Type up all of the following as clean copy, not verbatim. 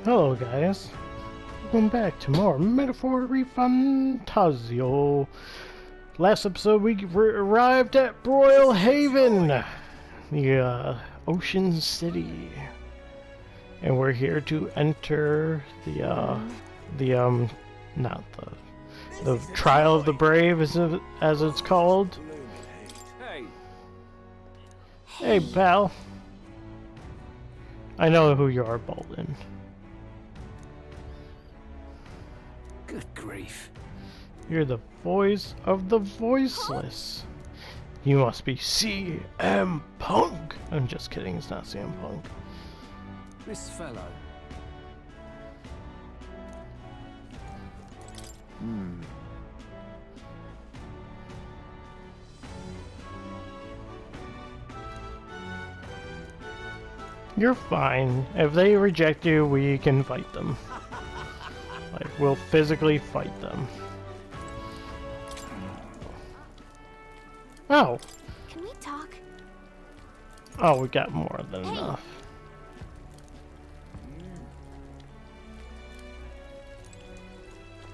Hello guys, welcome back to more Metaphor Refantazio. Last episode we arrived at Broil Haven, the Ocean City, and we're here to enter not the Trial of the Brave as it's called. Hey pal, I know who you are, Bolden. Good grief. You're the voice of the voiceless. You must be CM Punk. I'm just kidding, it's not CM Punk. This fellow. You're fine. If they reject you, we can fight them. Like, we'll physically fight them. Oh! Can we talk? Oh, we got more than enough.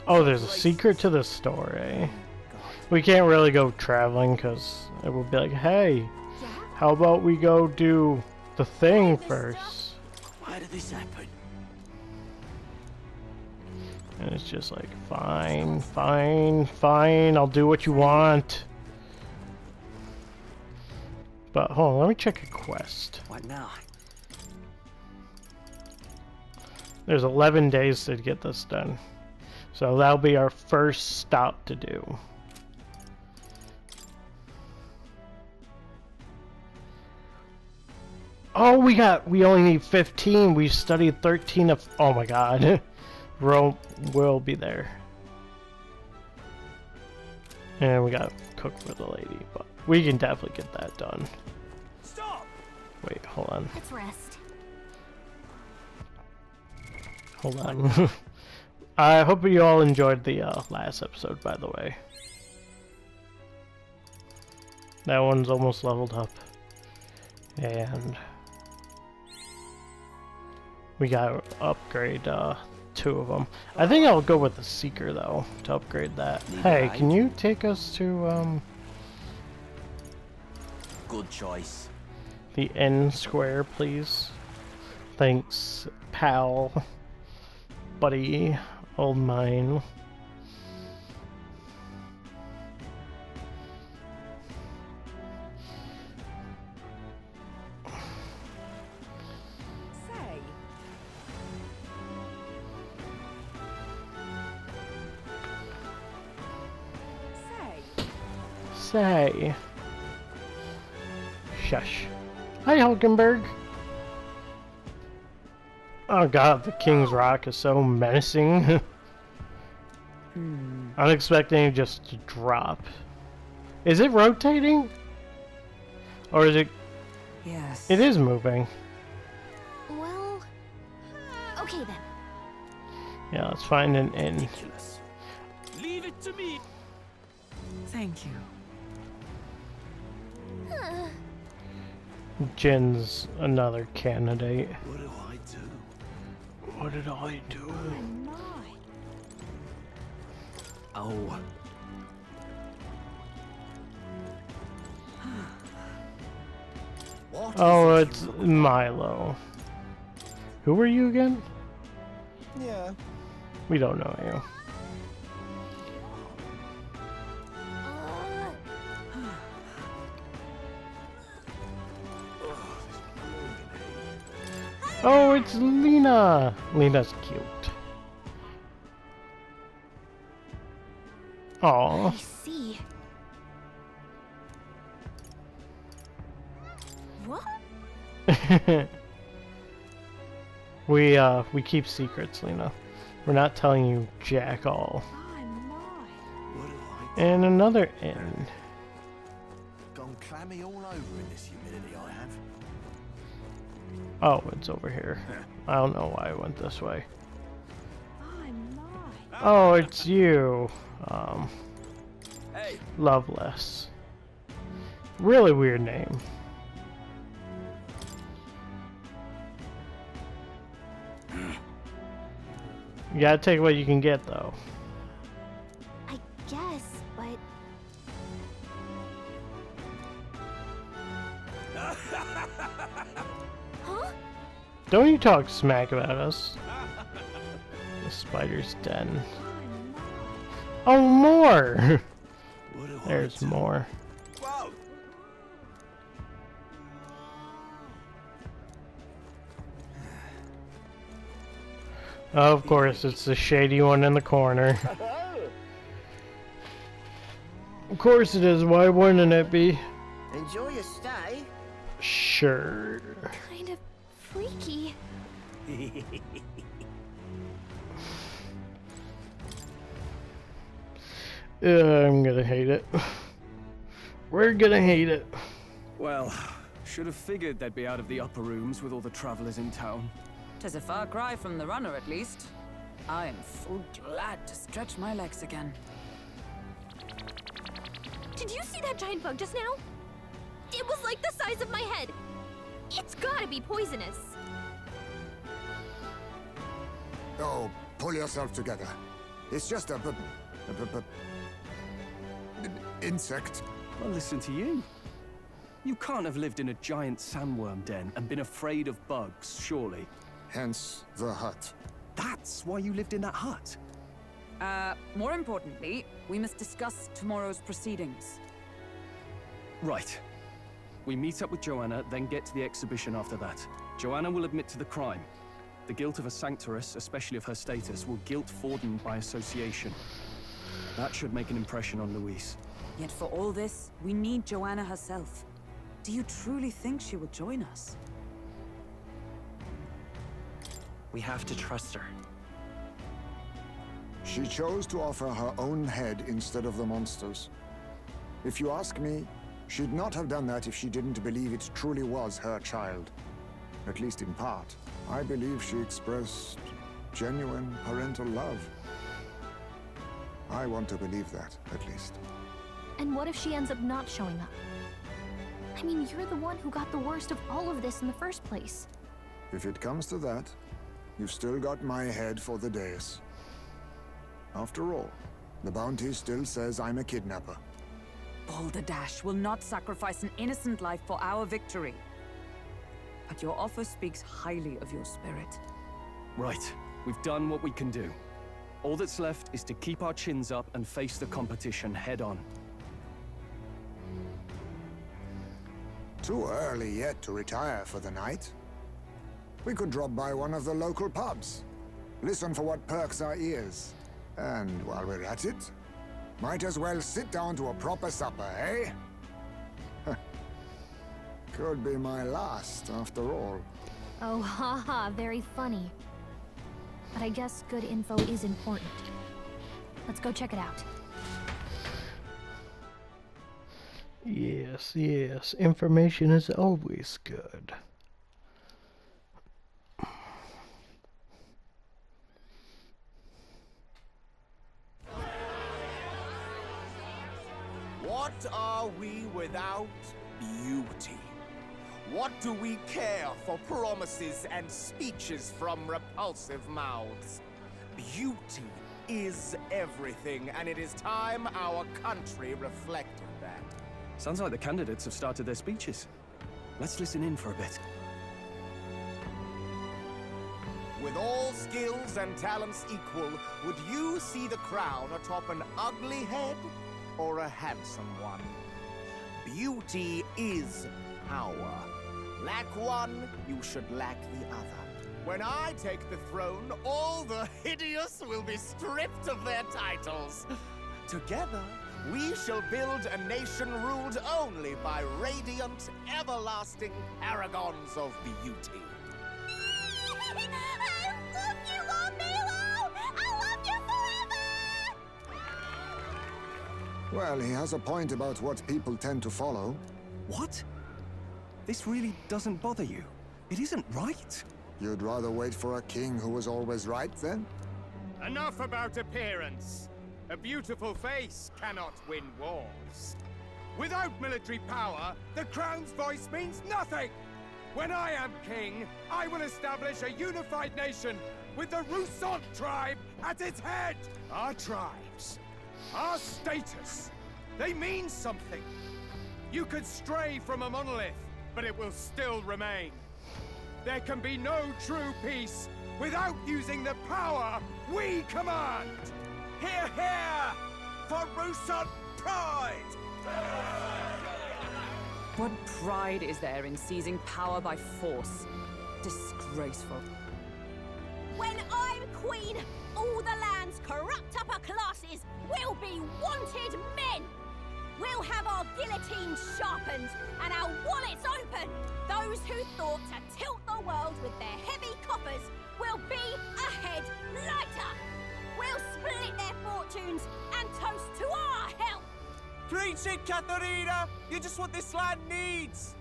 Oh, there's a secret to the story. We can't really go traveling because it would be like, hey, how about we go do the thing first? Why did this happen? And it's just like, fine, fine, fine, I'll do what you want. But hold on, let me check a quest. What now? There's 11 days to get this done. So that'll be our first stop to do. Oh, we only need 15. We studied 13 of, oh my god. We'll be there. And we gotta cook for the lady, but we can definitely get that done. Stop! Wait, hold on. Let's rest. Hold on. I hope you all enjoyed the last episode, by the way. That one's almost leveled up. And we gotta upgrade 2 of them. I think I'll go with the Seeker though to upgrade that. Hey, can you take us to Good choice. the N square, please? Thanks, pal, buddy, old mine. Say. Shush. Hi, Hulkenberg. Oh god, the King's Rock is so menacing. I'm expecting it just to drop. Is it rotating? Or is it... Yes. It is moving. Well, okay then. Yeah, let's find an inn. Ridiculous. Leave it to me. Thank you. Jin's another candidate. What do I do? What did I do? Oh. What Oh, is it it's you look Milo. Who were you again? like? Yeah. We don't know you. Oh, it's Lena! Lena's cute. Aw. I see. What? We keep secrets, Lena. We're not telling you jack all. What do I do? And another inn. Gone clammy all over in this humidity I have. Oh, it's over here. I don't know why I went this way. Oh, it's you. Hey. Loveless. Really weird name. You gotta take what you can get, though. I guess, but... Huh? Don't you talk smack about us. The spider's den. Oh, more! There's more. Whoa! Of course, it's the shady one in the corner. Of course it is, why wouldn't it be? Enjoy your stay. Sure. Kind of freaky. I'm gonna hate it. We're gonna hate it. Well, should have figured they'd be out of the upper rooms with all the travelers in town. 'Tis a far cry from the runner, at least. I am full glad to stretch my legs again. Did you see that giant bug just now? It was like the size of my head. It's gotta be poisonous. Oh, pull yourself together. It's just a insect. Well, listen to you. You can't have lived in a giant sandworm den and been afraid of bugs, surely. Hence the hut. That's why you lived in that hut. More importantly, we must discuss tomorrow's proceedings. Right. We meet up with Joanna, then get to the exhibition after that. Joanna will admit to the crime. The guilt of a sanctoress, especially of her status, will guilt Fordon by association. That should make an impression on Louis. Yet for all this, we need Joanna herself. Do you truly think she will join us? We have to trust her. She chose to offer her own head instead of the monster's. If you ask me, she'd not have done that if she didn't believe it truly was her child. At least in part. I believe she expressed genuine parental love. I want to believe that, at least. And what if she ends up not showing up? I mean, you're the one who got the worst of all of this in the first place. If it comes to that, you've still got my head for the dais. After all, the bounty still says I'm a kidnapper. Balderdash will not sacrifice an innocent life for our victory. But your offer speaks highly of your spirit. Right. We've done what we can do. All that's left is to keep our chins up and face the competition head on. Too early yet to retire for the night. We could drop by one of the local pubs. Listen for what perks our ears. And while we're at it, might as well sit down to a proper supper, eh? Could be my last, after all. Oh, haha, very funny. But I guess good info is important. Let's go check it out. Yes, yes. Information is always good. What are we without beauty? What do we care for promises and speeches from repulsive mouths? Beauty is everything, and it is time our country reflected that. Sounds like the candidates have started their speeches. Let's listen in for a bit. With all skills and talents equal, would you see the crown atop an ugly head or a handsome one? Beauty is power. Lack one, you should lack the other. When I take the throne, all the hideous will be stripped of their titles. Together, we shall build a nation ruled only by radiant, everlasting paragons of beauty. I love you, Milo! I love you forever! Well, he has a point about what people tend to follow. What? This really doesn't bother you? It isn't right. You'd rather wait for a king who was always right, then? Enough about appearance. A beautiful face cannot win wars. Without military power, the crown's voice means nothing. When I am king, I will establish a unified nation with the Rousant tribe at its head. Our tribes, our status, they mean something. You could stray from a monolith, but it will still remain. There can be no true peace without using the power we command. Hear, hear! For Rousant pride! What pride is there in seizing power by force? Disgraceful. When I'm queen, all the land's corrupt upper classes will be wanted men. We'll have our guillotines sharpened and our wallets open. Those who thought to tilt the world with their heavy coffers will be a head lighter. We'll split their fortunes and toast to our help. Preach it, Katharina! You're just what this land needs!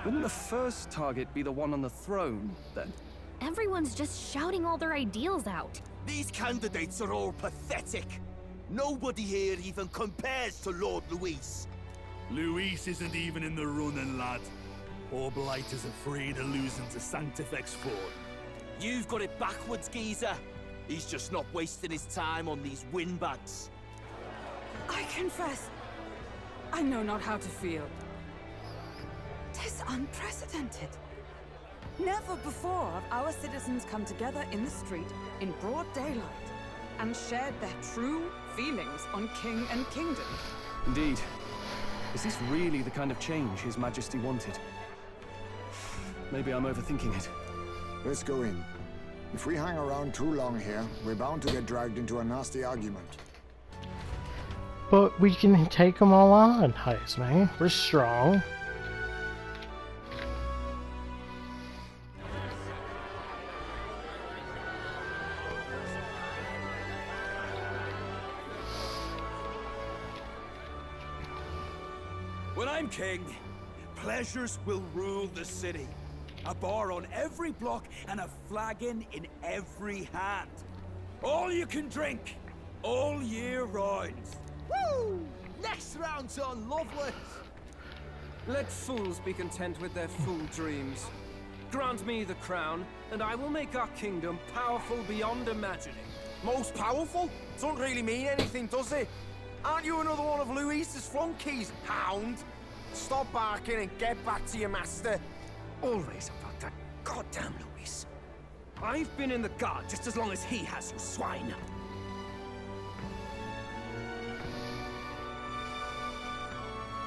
Wouldn't the first target be the one on the throne, then? Everyone's just shouting all their ideals out. These candidates are all pathetic. Nobody here even compares to Lord Louis. Louis isn't even in the running, lad. Poor Blight is afraid of losing to Sanctifex Ford. You've got it backwards, geezer. He's just not wasting his time on these windbags. I confess, I know not how to feel. 'Tis unprecedented. Never before have our citizens come together in the street in broad daylight and shared their true feelings on king and kingdom. Indeed. Is this really the kind of change His Majesty wanted? Maybe I'm overthinking it. Let's go in. If we hang around too long here, we're bound to get dragged into a nasty argument. But we can take them all on, Heisman. We're strong. When I'm king, pleasures will rule the city. A bar on every block and a flagon in every hand. All you can drink, all year round. Woo! Next round's on, lovely. Let fools be content with their fool dreams. Grant me the crown, and I will make our kingdom powerful beyond imagining. Most powerful? Doesn't really mean anything, does it? Aren't you another one of Louis's flunkies, hound? Stop barking and get back to your master. Always about that goddamn Louis. I've been in the guard just as long as he has, you swine.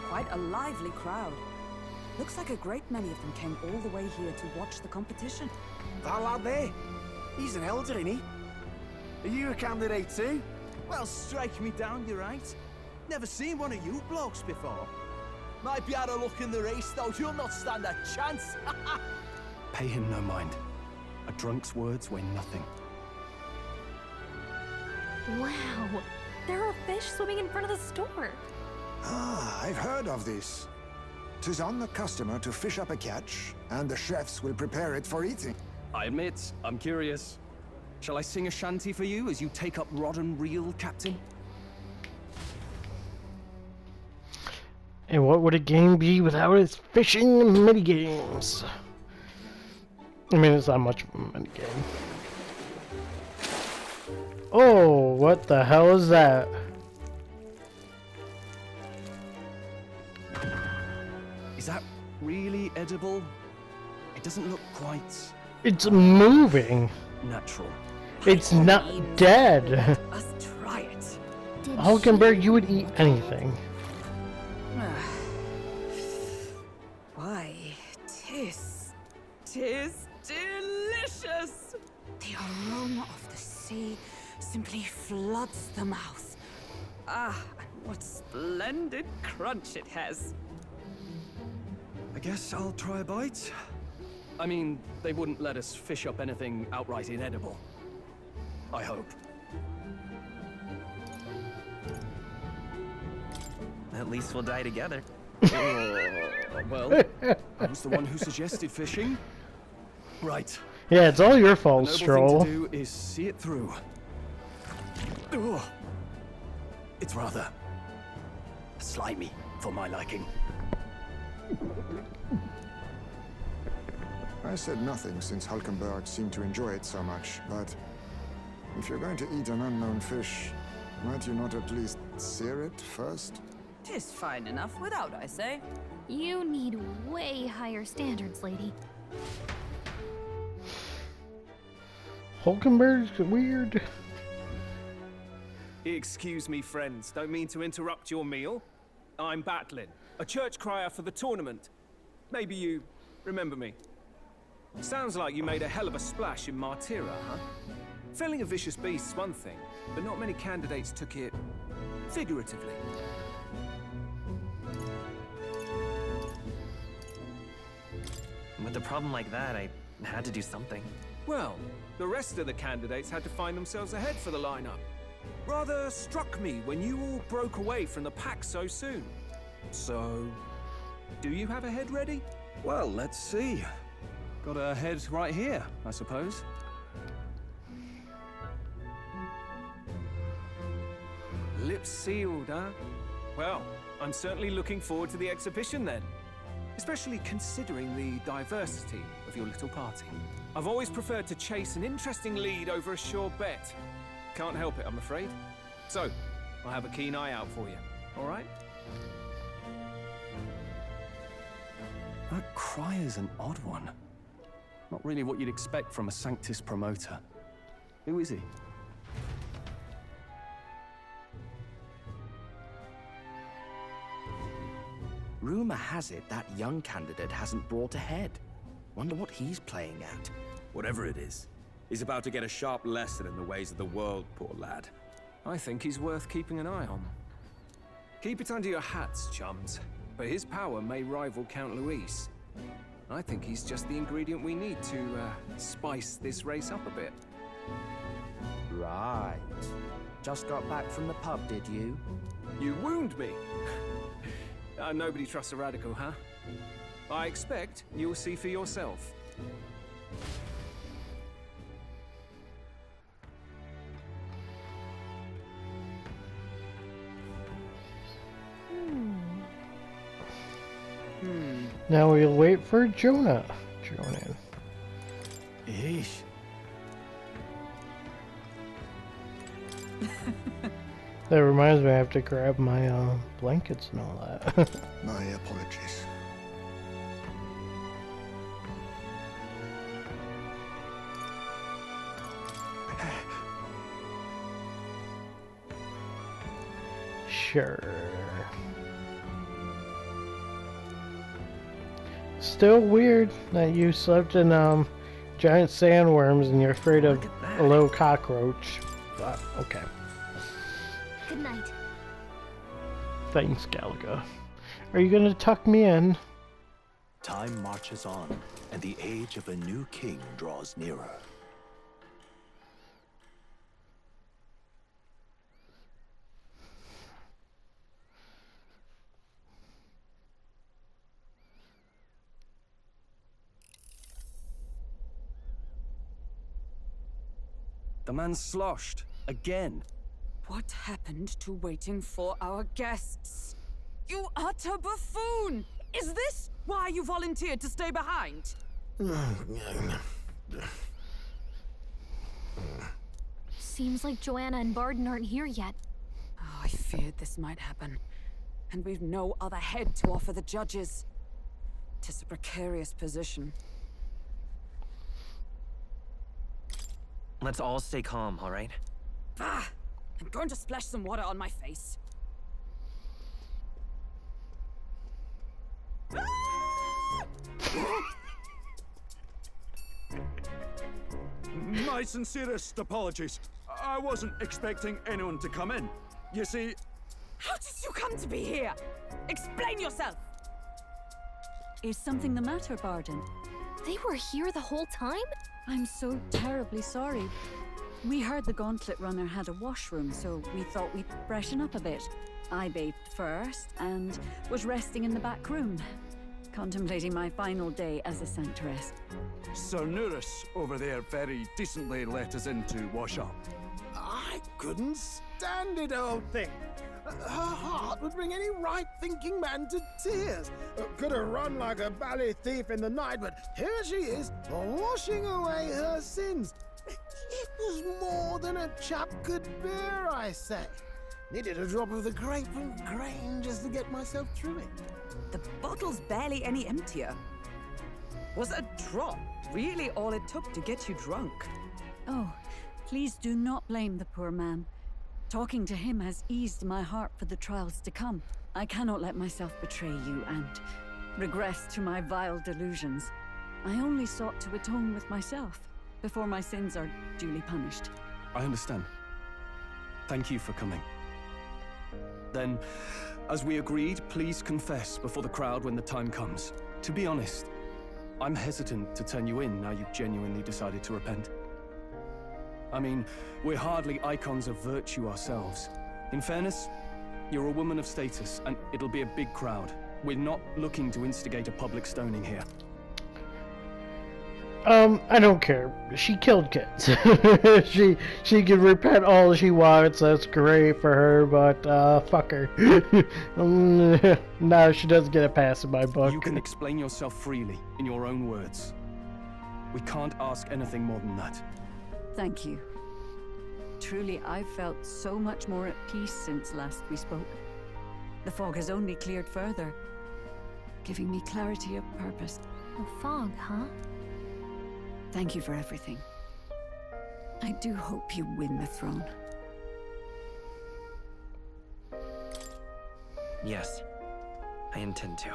Quite a lively crowd. Looks like a great many of them came all the way here to watch the competition. That lad there, he's an elder, isn't he? Are you a candidate too? Well, strike me down, you're right. Never seen one of you blokes before. Might be out of luck in the race, though. You'll not stand a chance. Pay him no mind. A drunk's words weigh nothing. Wow, there are fish swimming in front of the store. Ah, I've heard of this. 'Tis on the customer to fish up a catch, and the chefs will prepare it for eating. I admit, I'm curious. Shall I sing a shanty for you as you take up rod and reel, Captain? And what would a game be without its fishing minigames? I mean, it's not much of a minigame. Oh, what the hell is that? Is that really edible? It doesn't look quite It's moving. natural. It's not dead. Let's try it. Hulkenberg, you would eat anything. Why, tis delicious! The aroma of the sea simply floods the mouth. Ah, and what splendid crunch it has. I guess I'll try a bite. I mean, they wouldn't let us fish up anything outright inedible. I hope. At least we'll die together. Well, I was the one who suggested fishing. Right. Yeah, it's all your fault, The noble Stroll. thing to do is see it through. Ugh. It's rather slimy for my liking. I said nothing since Hulkenberg seemed to enjoy it so much, but if you're going to eat an unknown fish, might you not at least sear it first? 'Tis fine enough without, I say. You need way higher standards, lady. Hulkenberg's weird. Excuse me, friends. Don't mean to interrupt your meal. I'm Batlin, a church crier for the tournament. Maybe you remember me. Sounds like you made a hell of a splash in Martyra, huh? Felling a vicious beast's one thing, but not many candidates took it figuratively. With a problem like that, I had to do something. Well, the rest of the candidates had to find themselves ahead for the lineup. Rather struck me when you all broke away from the pack so soon. So, do you have a head ready? Well, let's see. Got a head right here, I suppose. Lips sealed, huh? Well, I'm certainly looking forward to the exhibition then. Especially considering the diversity of your little party. I've always preferred to chase an interesting lead over a sure bet. Can't help it, I'm afraid. So, I'll have a keen eye out for you, all right? That cry is an odd one. Not really what you'd expect from a Sanctus promoter. Who is he? Rumor has it that young candidate hasn't brought a head. Wonder what he's playing at. Whatever it is, he's about to get a sharp lesson in the ways of the world, poor lad. I think he's worth keeping an eye on. Keep it under your hats, chums. But his power may rival Count Louis. I think he's just the ingredient we need to spice this race up a bit. Right. Just got back from the pub, did you? You wound me. Nobody trusts a radical, huh? I expect you'll see for yourself. Now we'll wait for Jonah. Jonan. Eesh. That reminds me, I have to grab my blankets and all that. My apologies. Sure. Still weird that you slept in giant sandworms and you're afraid of a little cockroach. But okay. Good night. Thanks, Galaga. Are you gonna tuck me in? Time marches on, and the age of a new king draws nearer. The man's sloshed. Again. What happened to waiting for our guests? You utter buffoon! Is this why you volunteered to stay behind? Seems like Joanna and Barden aren't here yet. Oh, I feared this might happen. And we've no other head to offer the judges. 'Tis a precarious position. Let's all stay calm, all right? Ah! I'm going to splash some water on my face. My sincerest apologies. I wasn't expecting anyone to come in. You see... How did you come to be here? Explain yourself! Is something the matter, Barden? They were here the whole time? I'm so terribly sorry. We heard the Gauntlet Runner had a washroom, so we thought we'd freshen up a bit. I bathed first and was resting in the back room, contemplating my final day as a Sanctress. Sir Nuris over there very decently let us in to wash up. I couldn't stand it, old thing. Her heart would bring any right-thinking man to tears. Could have run like a ballet thief in the night, but here she is, washing away her sins. It was more than a chap could bear, I say. Needed a drop of the grape and grain just to get myself through it. The bottle's barely any emptier. Was a drop really all it took to get you drunk? Oh, please do not blame the poor man. Talking to him has eased my heart for the trials to come. I cannot let myself betray you and regress to my vile delusions. I only sought to atone with myself before my sins are duly punished. I understand. Thank you for coming. Then, as we agreed, please confess before the crowd when the time comes. To be honest, I'm hesitant to turn you in now you've genuinely decided to repent. I mean, we're hardly icons of virtue ourselves. In fairness, you're a woman of status, and it'll be a big crowd. We're not looking to instigate a public stoning here. I don't care. She killed kids. she can repent all she wants. That's great for her, but fuck her. No, she doesn't get a pass in my book. You can explain yourself freely in your own words. We can't ask anything more than that. Thank you. Truly, I've felt so much more at peace since last we spoke. The fog has only cleared further, giving me clarity of purpose. The fog, huh? Thank you for everything. I do hope you win the throne. Yes, I intend to.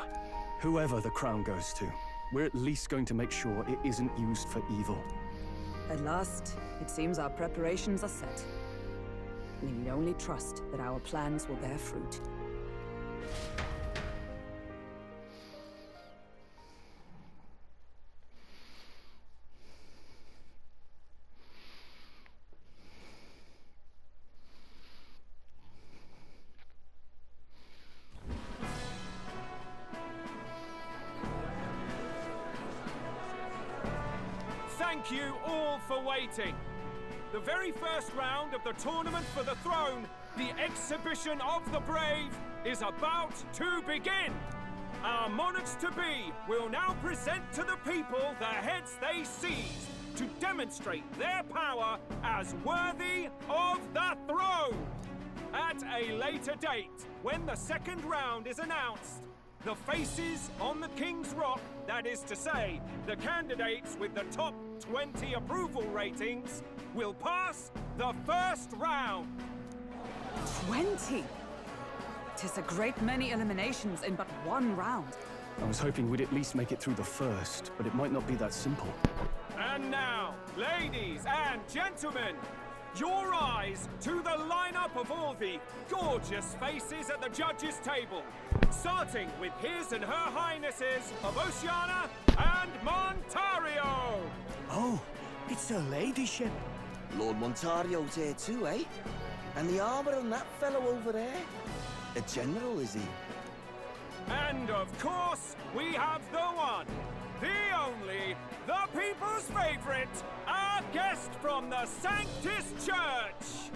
Whoever the crown goes to, we're at least going to make sure it isn't used for evil. At last, it seems our preparations are set. We need only trust that our plans will bear fruit. Thank you all for waiting. The very first round of the tournament for the throne, the exhibition of the brave, is about to begin. Our monarchs-to-be will now present to the people the heads they seized to demonstrate their power as worthy of the throne. At a later date, when the second round is announced, the faces on the King's Rock, that is to say, the candidates with the top 20 approval ratings, will pass the first round. 20? 'Tis a great many eliminations in but one round. I was hoping we'd at least make it through the first, but it might not be that simple. And now, ladies and gentlemen, your eyes to the lineup of all the gorgeous faces at the judges' table, starting with His and Her Highnesses of Oceania and Montario. Oh, it's her ladyship. Lord Montario's here too, eh? And the armor on that fellow over there? A general, is he? And of course, we have the one, the only, the people's favorite, our guest from the Sanctus Church,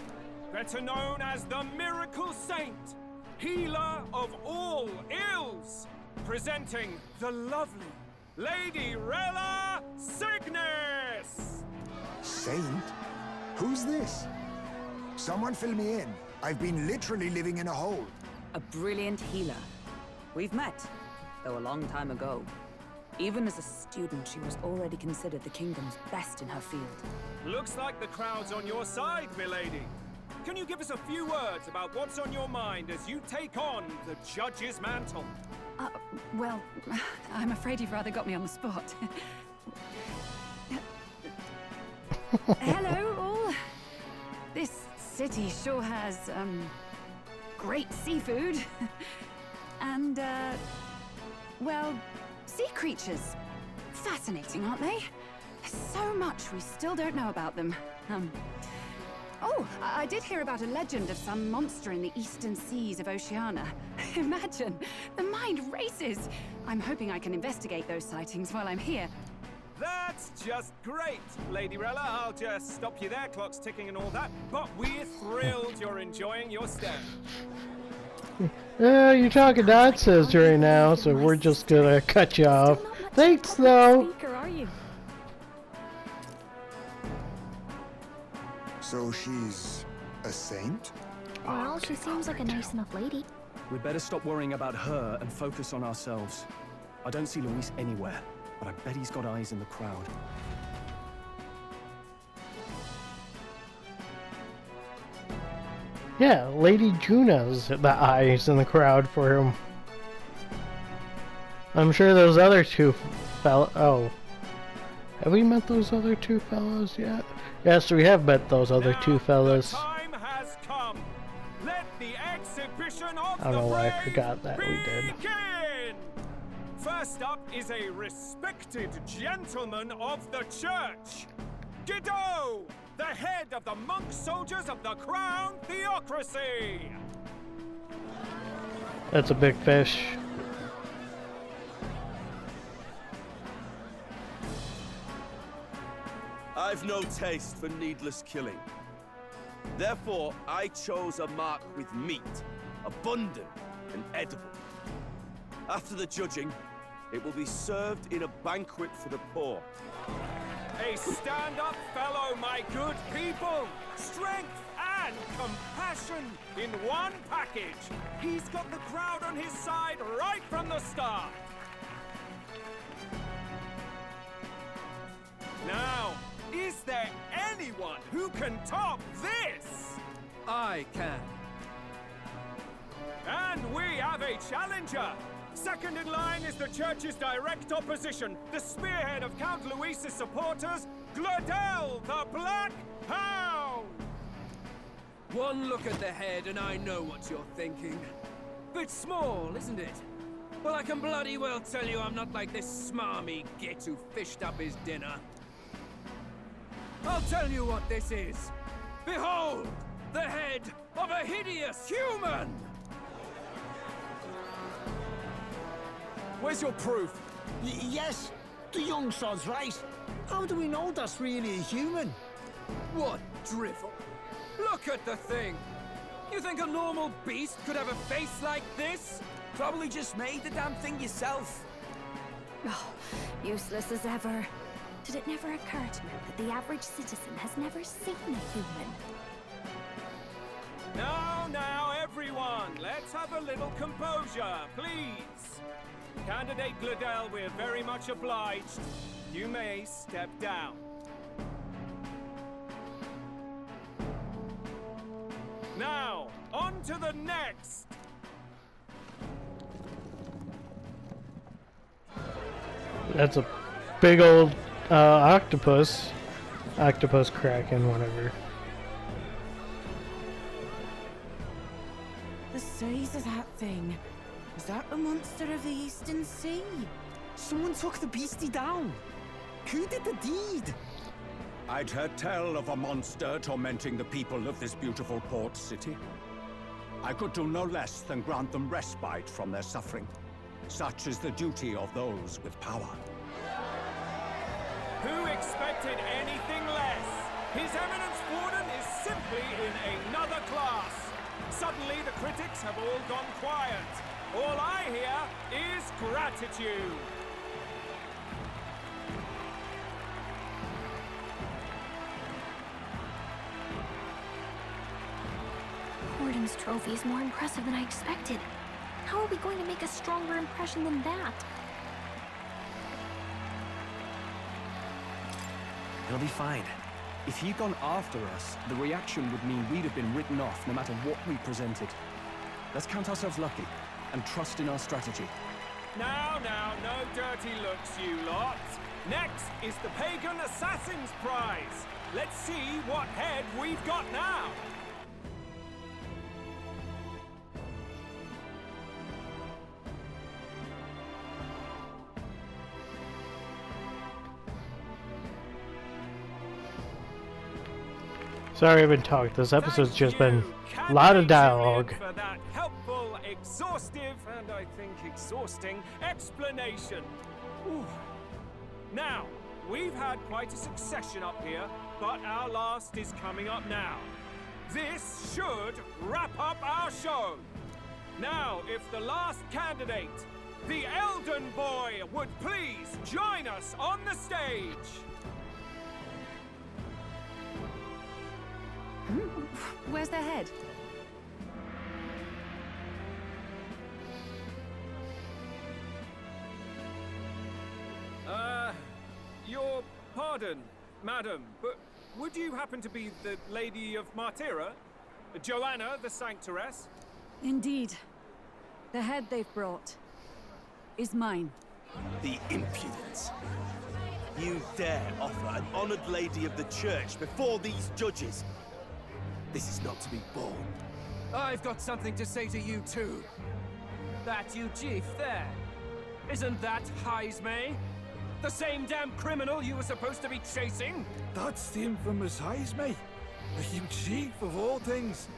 better known as the Miracle Saint, healer of all ills, presenting the lovely Lady Rella Cygnus! Saint? Who's this? Someone fill me in. I've been literally living in a hole. A brilliant healer. We've met, though a long time ago. Even as a student, she was already considered the kingdom's best in her field. Looks like the crowd's on your side, milady. Can you give us a few words about what's on your mind as you take on the judge's mantle? Well, I'm afraid you've rather got me on the spot. Hello, all. This city sure has, great seafood. And, well, sea creatures. Fascinating, aren't they? There's so much we still don't know about them. Oh, I did hear about a legend of some monster in the eastern seas of Oceania. Imagine, the mind races. I'm hoping I can investigate those sightings while I'm here. That's just great, Lady Rella. I'll just stop you there, clock's ticking and all that. But we're thrilled you're enjoying your stay. You're talking nonsense right now, so we're just gonna cut you off. Thanks, though. Speaker, are you? So she's a saint? Well, she seems like a nice enough lady. We'd better stop worrying about her and focus on ourselves. I don't see Luis anywhere, but I bet he's got eyes in the crowd. Yeah, Lady Juna's the eyes in the crowd for him. I'm sure those other two Oh. Have we met those other two fellows yet? Yes, we have met those other two fellas. Time has come. Let the exhibition of I don't know why I forgot that we did. begin. First up is a respected gentleman of the church. Guido, the head of the monk soldiers of the Crown Theocracy. That's a big fish. I've no taste for needless killing. Therefore, I chose a mark with meat, abundant and edible. After the judging, it will be served in a banquet for the poor. A stand-up fellow, my good people. Strength and compassion in one package. He's got the crowd on his side right from the start. Now, is there anyone who can top this? I can. And we have a challenger. Second in line is the church's direct opposition, the spearhead of Count Louis's supporters, Gladel the Black Hound! One look at the head and I know what you're thinking. Bit small, isn't it? Well, I can bloody well tell you I'm not like this smarmy git who fished up his dinner. I'll tell you what this is. Behold, the head of a hideous human! Where's your proof? Yes, the young sod's right. How do we know that's really a human? What drivel? Look at the thing! You think a normal beast could have a face like this? Probably just made the damn thing yourself. Oh, useless as ever. Did it never occur to you that the average citizen has never seen a human? Now, everyone, let's have a little composure, please. Candidate Gladel, we're very much obliged. You may step down. Now, on to the next. That's a big old octopus. Octopus kraken, whatever. The size of that thing. Is that the monster of the Eastern Sea? Someone took the beastie down. Who did the deed? I'd heard tell of a monster tormenting the people of this beautiful port city. I could do no less than grant them respite from their suffering. Such is the duty of those with power. Who expected anything less? His Eminence Fordon is simply in another class. Suddenly the critics have all gone quiet. All I hear is gratitude. Fordon's trophy is more impressive than I expected. How are we going to make a stronger impression than that? It'll be fine. If he'd gone after us, the reaction would mean we'd have been written off no matter what we presented. Let's count ourselves lucky and trust in our strategy. Now, no dirty looks, you lot. Next is the Pagan Assassin's Prize. Let's see what head we've got now. Sorry I've been talking. This episode's just been a lot of dialogue. For that helpful, exhaustive, and I think exhausting explanation. Ooh. Now, we've had quite a succession up here, but our last is coming up now. This should wrap up our show. Now, if the last candidate, the Elden Boy, would please join us on the stage. Where's their head? Your pardon, madam, but would you happen to be the Lady of Martira? Joanna, the Sanctoress? Indeed. The head they've brought is mine. The impudence. You dare offer an honored lady of the church before these judges? This is not to be borne. I've got something to say to you too. That you chief there. Isn't that Heismay? The same damn criminal you were supposed to be chasing? That's the infamous Heismay. The you chief of all things.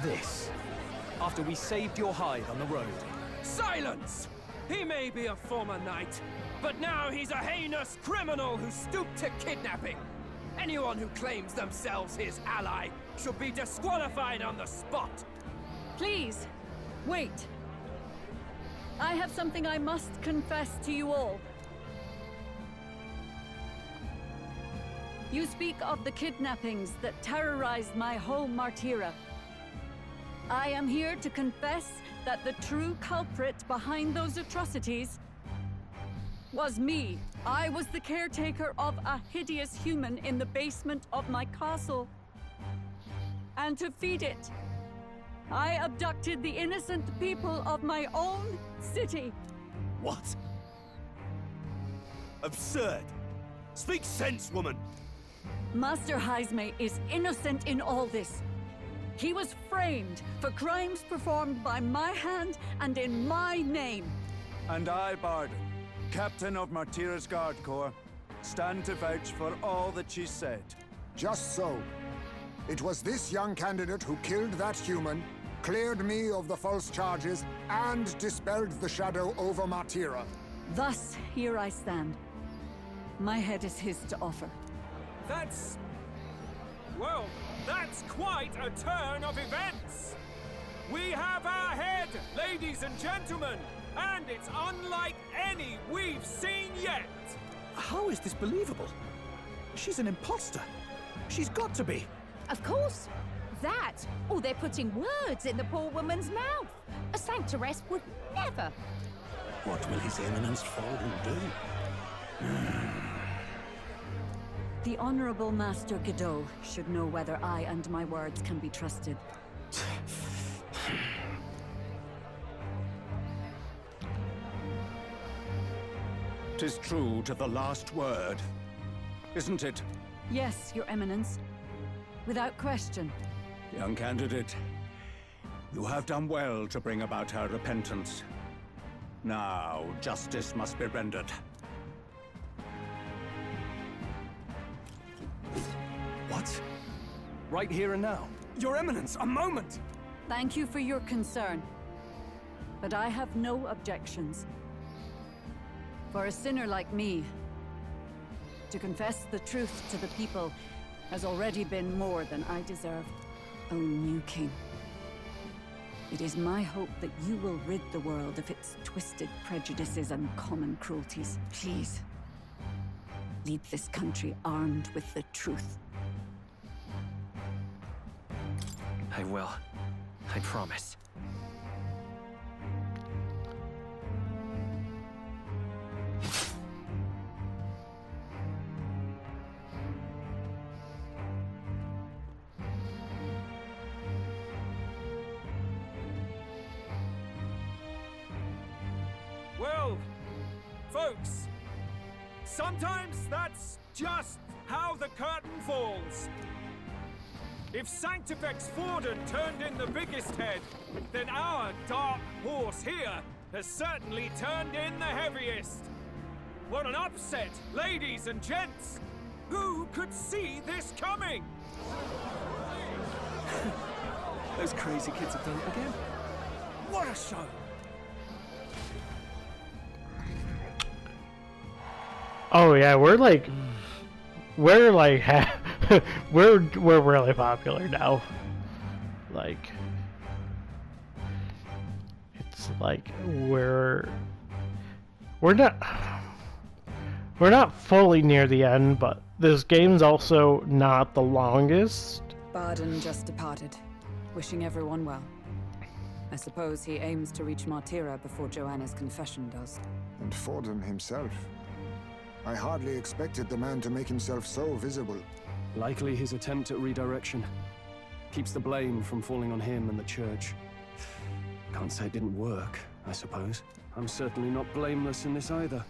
This. After we saved your hide on the road. Silence! He may be a former knight, but now he's a heinous criminal who stooped to kidnapping. Anyone who claims themselves his ally should be disqualified on the spot. Please, wait. I have something I must confess to you all. You speak of the kidnappings that terrorized my home, Martira. I am here to confess that the true culprit behind those atrocities was me. I was the caretaker of a hideous human in the basement of my castle. And to feed it, I abducted the innocent people of my own city. What? Absurd! Speak sense, woman! Master Heismay is innocent in all this. He was framed for crimes performed by my hand and in my name. And I, Bardon, Captain of Martira's Guard Corps, stand to vouch for all that she said. Just so. It was this young candidate who killed that human, cleared me of the false charges, and dispelled the shadow over Martira. Thus, here I stand. My head is his to offer. That's... well, that's quite a turn of events. We have our head, ladies and gentlemen, and it's unlike any we've seen yet. How is this believable? She's an imposter. She's got to be. Of course. That, or they're putting words in the poor woman's mouth. A Sanctoress would never. What will His Eminence Fordon do? The Honorable Master Godot should know whether I and my words can be trusted. 'Tis true to the last word, isn't it? Yes, Your Eminence. Without question. Young candidate, you have done well to bring about her repentance. Now, justice must be rendered. What? Right here and now? Your Eminence, a moment! Thank you for your concern. But I have no objections. For a sinner like me, to confess the truth to the people has already been more than I deserve. O new king, it is my hope that you will rid the world of its twisted prejudices and common cruelties. Please, lead this country armed with the truth. I will. I promise. Well, folks, sometimes that's just how the curtain falls. If Sanctifex Fordon turned in the biggest head, then our dark horse here has certainly turned in the heaviest. What an upset, ladies and gents! Who could see this coming? Those crazy kids have done it again. What a show! Oh yeah, we're like we're really popular now. Like is. Like, we're not fully near the end, but this game's also not the longest. Fordon just departed, wishing everyone well. I suppose he aims to reach Martira before Joanna's confession does. And Fordon himself. I hardly expected the man to make himself so visible. Likely his attempt at redirection. Keeps the blame from falling on him and the church. Can't say it didn't work, I suppose. I'm certainly not blameless in this either.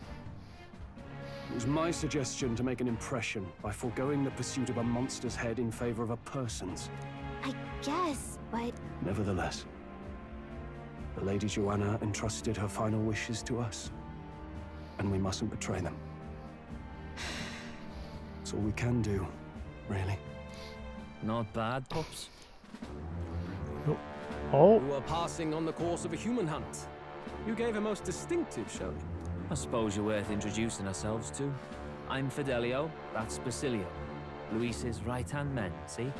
It was my suggestion to make an impression by foregoing the pursuit of a monster's head in favor of a person's. I guess, but... Nevertheless, the Lady Joanna entrusted her final wishes to us, and we mustn't betray them. That's all we can do, really. Not bad, pups. Oh. You were passing on the course of a human hunt. You gave a most distinctive showing. I suppose you're worth introducing ourselves to. I'm Fidelio, that's Basilio. Luis's right-hand men, see?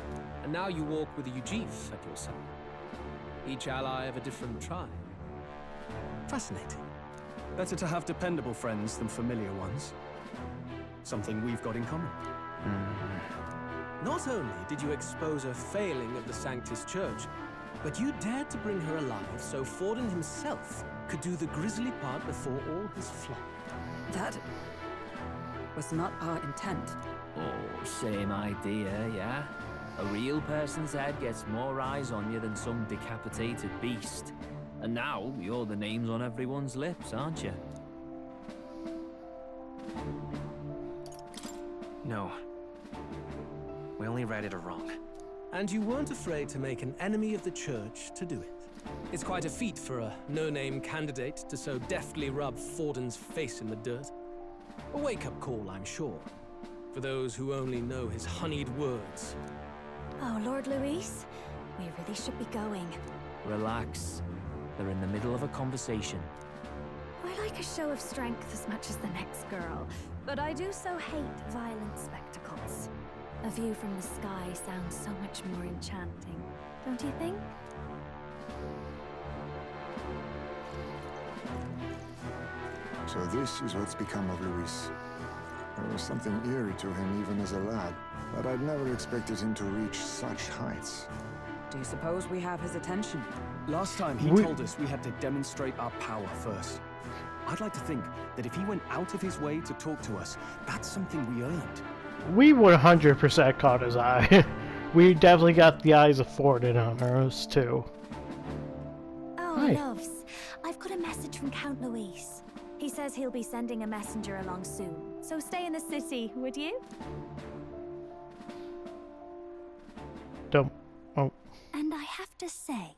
And now you walk with a Ujif at your side. Each ally of a different tribe. Fascinating. Better to have dependable friends than familiar ones. Something we've got in common. Not only did you expose a failing of the Sanctus Church, but you dared to bring her alive so Fordon himself could do the grisly part before all his flock. That was not our intent. Oh, same idea, yeah? A real person's head gets more eyes on you than some decapitated beast. And now, you're the names on everyone's lips, aren't you? No. We only righted a wrong. And you weren't afraid to make an enemy of the church to do it. It's quite a feat for a no-name candidate to so deftly rub Fordon's face in the dirt. A wake-up call, I'm sure, for those who only know his honeyed words. Oh, Lord Louis, we really should be going. Relax. They're in the middle of a conversation. I like a show of strength as much as the next girl, but I do so hate violent spectacles. A view from the sky sounds so much more enchanting, don't you think? So this is what's become of Luis. There was something eerie to him even as a lad, but I'd never expected him to reach such heights. Do you suppose we have his attention? Last time he told us we had to demonstrate our power first. I'd like to think that if he went out of his way to talk to us, that's something we earned. We 100% caught his eye. We definitely got the eyes of Fordon on us, too. Oh, Hi. loves. I've got a message from Count Louis. He says he'll be sending a messenger along soon, so stay in the city, would you? Don't. Oh. And I have to say,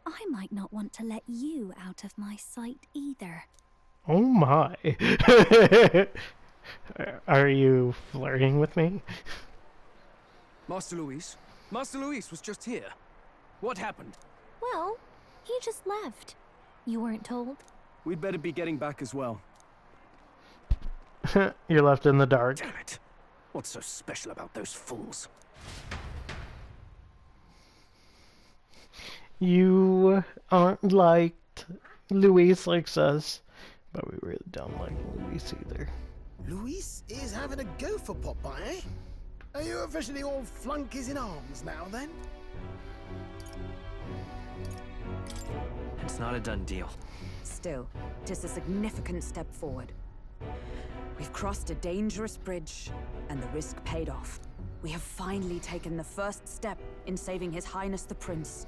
I might not want to let you out of my sight either. Oh my. Are you flirting with me? Master Louis? Master Louis was just here. What happened? Well, he just left. You weren't told? We'd better be getting back as well. You're left in the dark. Damn it. What's so special about those fools? You aren't liked. Luis likes us, but we really don't like Luis either. Luis is having a go for Popeye, eh? Are you officially all flunkies in arms now, then? It's not a done deal. Still, just a significant step forward. We've crossed a dangerous bridge, and the risk paid off. We have finally taken the first step in saving His Highness the Prince.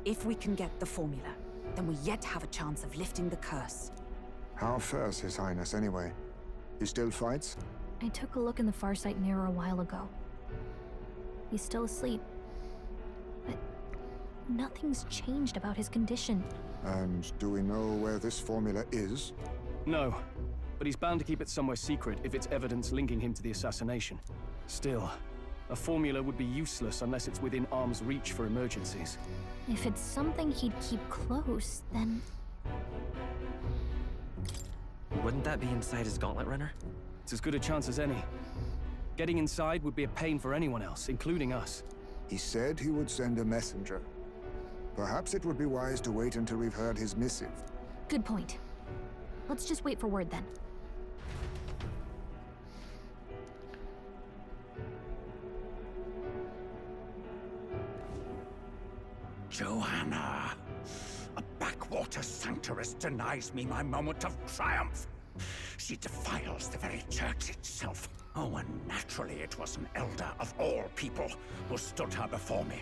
If we can get the formula, then we yet have a chance of lifting the curse. How fares His Highness, anyway? He still fights? I took a look in the Farsight mirror a while ago. He's still asleep. But nothing's changed about his condition. And do we know where this formula is? No, but he's bound to keep it somewhere secret if it's evidence linking him to the assassination. Still, a formula would be useless unless it's within arm's reach for emergencies. If it's something he'd keep close, then... Wouldn't that be inside his gauntlet runner? It's as good a chance as any. Getting inside would be a pain for anyone else, including us. He said he would send a messenger. Perhaps it would be wise to wait until we've heard his missive. Good point. Let's just wait for word then. Joanna, a backwater sanctuarist denies me my moment of triumph. She defiles the very church itself. Oh, and naturally it was an elder of all people who stood her before me.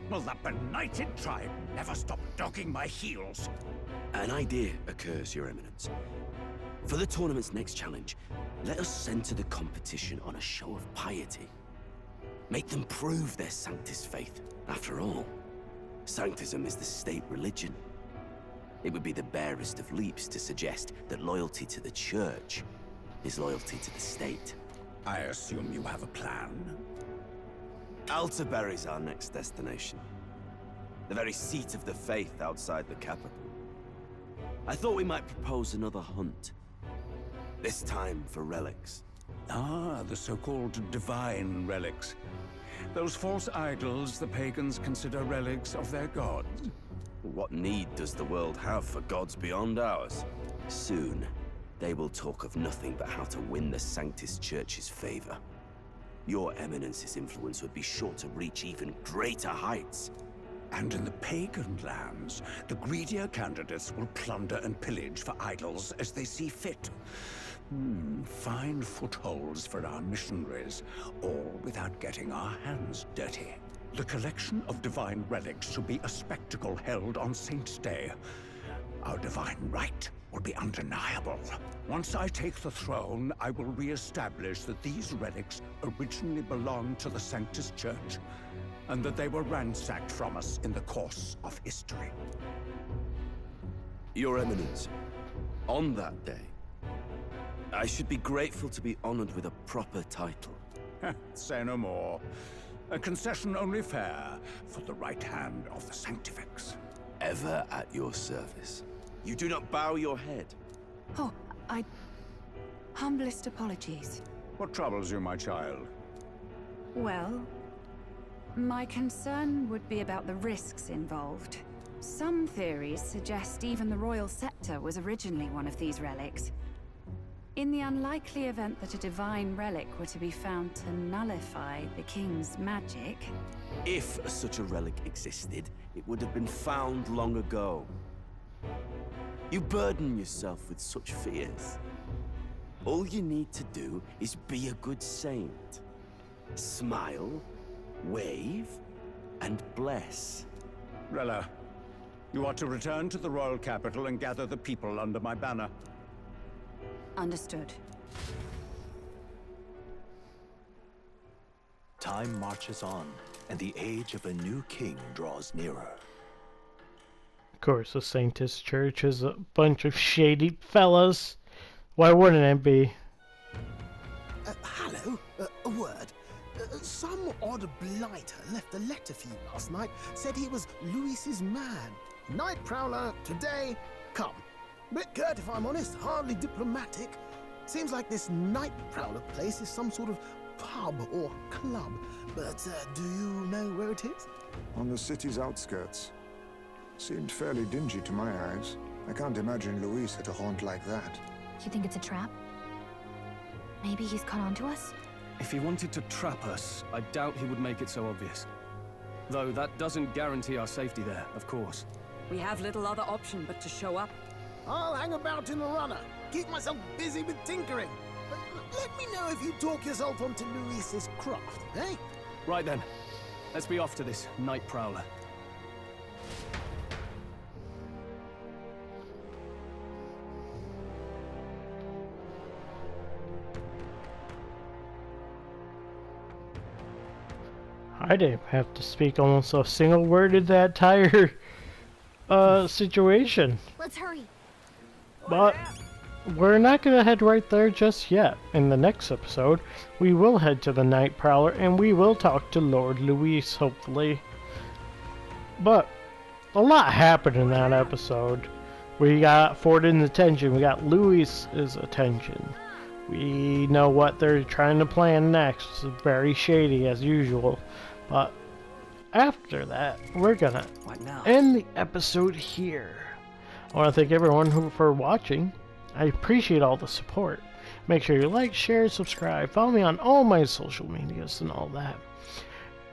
Will that benighted tribe never stop dogging my heels? An idea occurs, Your Eminence. For the tournament's next challenge, let us center the competition on a show of piety. Make them prove their Sanctus faith. After all, Sanctism is the state religion. It would be the barest of leaps to suggest that loyalty to the Church is loyalty to the state. I assume you have a plan? Altaberry's our next destination. The very seat of the faith outside the capital. I thought we might propose another hunt. This time for relics. Ah, the so-called divine relics. Those false idols the pagans consider relics of their gods. What need does the world have for gods beyond ours? Soon, they will talk of nothing but how to win the Sanctus Church's favor. Your Eminence's influence would be sure to reach even greater heights. And in the pagan lands, the greedier candidates will plunder and pillage for idols as they see fit. Fine footholds for our missionaries, all without getting our hands dirty. The collection of divine relics should be a spectacle held on Saint's Day. Our divine right will be undeniable. Once I take the throne, I will re-establish that these relics originally belonged to the Sanctus Church, and that they were ransacked from us in the course of history. Your Eminence, on that day, I should be grateful to be honored with a proper title. Say no more. A concession only fair for the right hand of the Sanctifex. Ever at your service. You do not bow your head. Oh, humblest apologies. What troubles you, my child? Well, my concern would be about the risks involved. Some theories suggest even the royal scepter was originally one of these relics. In the unlikely event that a divine relic were to be found to nullify the king's magic... If such a relic existed, it would have been found long ago. You burden yourself with such fears. All you need to do is be a good saint. Smile, wave, and bless. Rella, you are to return to the royal capital and gather the people under my banner. Understood. Time marches on, and the age of a new king draws nearer. Of course, the Sanctus Church is a bunch of shady fellas. Why wouldn't it be? Hello, a word. Some odd blighter left a letter for you last night. Said he was Louis's man. Night Prowler, today, come. Bit curt if I'm honest, hardly diplomatic. Seems like this Night Prowler place is some sort of pub or club. But do you know where it is? On the city's outskirts. Seemed fairly dingy to my eyes. I can't imagine Louis at a haunt like that. You think it's a trap? Maybe he's caught on to us? If he wanted to trap us, I doubt he would make it so obvious. Though that doesn't guarantee our safety there, of course. We have little other option but to show up. I'll hang about in the runner. Keep myself busy with tinkering. Let me know if you talk yourself onto Louis's craft, eh? Right then. Let's be off to this Night Prowler. I didn't have to speak almost a single word in that entire situation. Let's hurry. But we're not going to head right there just yet. In the next episode, we will head to the Night Prowler and we will talk to Lord Louis, hopefully. But a lot happened in that episode. We got Fordon's attention, we got Louis's attention. We know what they're trying to plan next. It's very shady as usual. But after that, we're gonna What now? end the episode here. I want to thank everyone for watching. I appreciate all the support. Make sure you like, share, subscribe. Follow me on all my social medias and all that.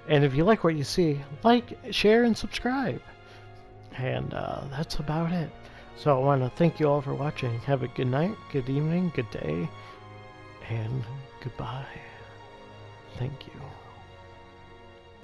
And if you like what you see, like, share, and subscribe. And that's about it. So I want to thank you all for watching. Have a good night, good evening, good day, and goodbye. Thank you.